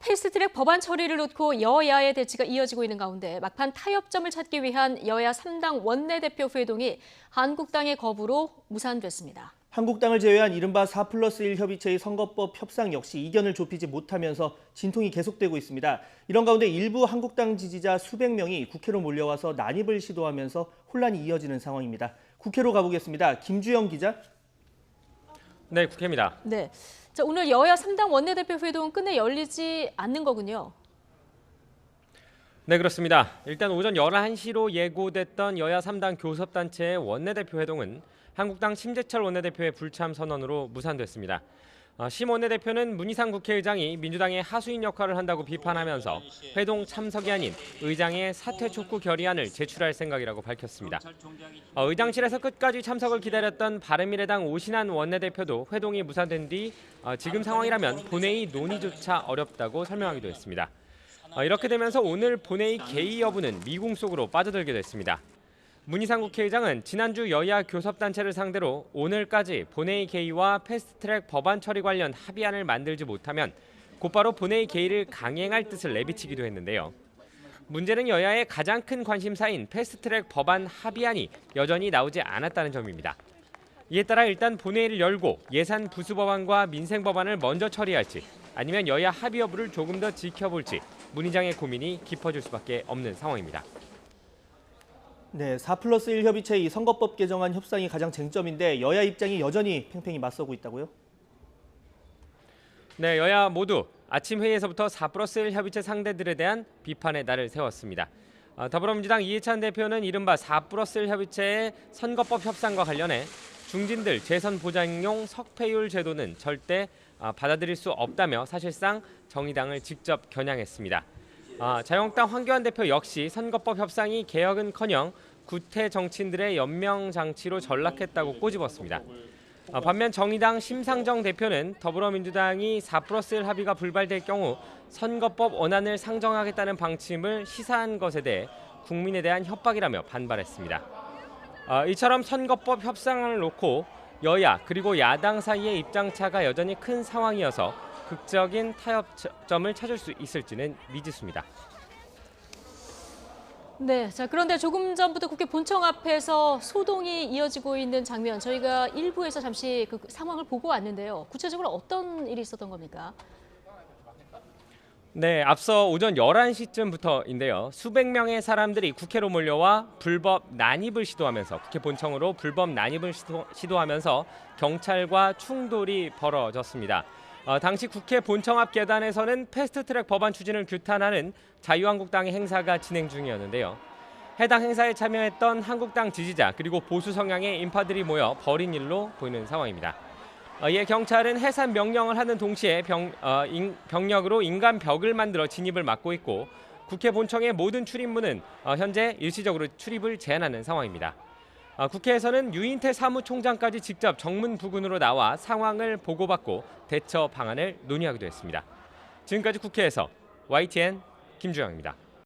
패스트트랙 법안 처리를 놓고 여야의 대치가 이어지고 있는 가운데 막판 타협점을 찾기 위한 여야 3당 원내대표 회동이 한국당의 거부로 무산됐습니다. 한국당을 제외한 이른바 4+1 협의체의 선거법 협상 역시 이견을 좁히지 못하면서 진통이 계속되고 있습니다. 이런 가운데 일부 한국당 지지자 수백 명이 국회로 몰려와서 난입을 시도하면서 혼란이 이어지는 상황입니다. 국회로 가보겠습니다. 김주영 기자. 네, 국회입니다. 네, 자, 오늘 여야 3당 원내대표 회동은 끝내 열리지 않는 거군요. 네, 그렇습니다. 일단 오전 11시로 예고됐던 여야 3당 교섭단체의 원내대표 회동은 한국당 심재철 원내대표의 불참 선언으로 무산됐습니다. 심 원내대표는 문희상 국회의장이 민주당의 하수인 역할을 한다고 비판하면서 회동 참석이 아닌 의장의 사퇴 촉구 결의안을 제출할 생각이라고 밝혔습니다. 의장실에서 끝까지 참석을 기다렸던 바른미래당 오신환 원내대표도 회동이 무산된 뒤 지금 상황이라면 본회의 논의조차 어렵다고 설명하기도 했습니다. 이렇게 되면서 오늘 본회의 개의 여부는 미궁 속으로 빠져들게 됐습니다. 문희상 국회의장은 지난주 여야 교섭단체를 상대로 오늘까지 본회의 개의와 패스트트랙 법안 처리 관련 합의안을 만들지 못하면 곧바로 본회의 개의를 강행할 뜻을 내비치기도 했는데요. 문제는 여야의 가장 큰 관심사인 패스트트랙 법안 합의안이 여전히 나오지 않았다는 점입니다. 이에 따라 일단 본회의를 열고 예산 부수 법안과 민생 법안을 먼저 처리할지 아니면 여야 합의 여부를 조금 더 지켜볼지 문 의장의 고민이 깊어질 수밖에 없는 상황입니다. 네, 4+1 협의체의 선거법 개정안 협상이 가장 쟁점인데 여야 입장이 여전히 팽팽히 맞서고 있다고요? 네, 여야 모두 아침 회의에서부터 4+1 협의체 상대들에 대한 비판의 날을 세웠습니다. 더불어민주당 이해찬 대표는 이른바 4+1 협의체의 선거법 협상과 관련해 중진들 재선 보장용 석패율 제도는 절대 받아들일 수 없다며 사실상 정의당을 직접 겨냥했습니다. 자유한국당 황교안 대표 역시 선거법 협상이 개혁은커녕 구태 정치인들의 연명장치로 전락했다고 꼬집었습니다. 반면 정의당 심상정 대표는 더불어민주당이 4+1 합의가 불발될 경우 선거법 원안을 상정하겠다는 방침을 시사한 것에 대해 국민에 대한 협박이라며 반발했습니다. 이처럼 선거법 협상을 놓고 여야 그리고 야당 사이의 입장차가 여전히 큰 상황이어서 극적인 타협점을 찾을 수 있을지는 미지수입니다. 네, 자, 그런데 조금 전부터 국회 본청 앞에서 소동이 이어지고 있는 장면 저희가 일부에서 잠시 그 상황을 보고 왔는데요. 구체적으로 어떤 일이 있었던 겁니까? 네, 앞서 오전 11시쯤부터인데요. 수백 명의 사람들이 국회로 몰려와 불법 난입을 시도하면서 국회 본청으로 불법 난입을 시도하면서 경찰과 충돌이 벌어졌습니다. 당시 국회 본청 앞 계단에서는 패스트트랙 법안 추진을 규탄하는 자유한국당의 행사가 진행 중이었는데요. 해당 행사에 참여했던 한국당 지지자 그리고 보수 성향의 인파들이 모여 벌인 일로 보이는 상황입니다. 이에 경찰은 해산 명령을 하는 동시에 병력으로 인간 벽을 만들어 진입을 막고 있고 국회 본청의 모든 출입문은 현재 일시적으로 출입을 제한하는 상황입니다. 국회에서는 유인태 사무총장까지 직접 정문 부근으로 나와 상황을 보고받고 대처 방안을 논의하기도 했습니다. 지금까지 국회에서 YTN 김주영입니다.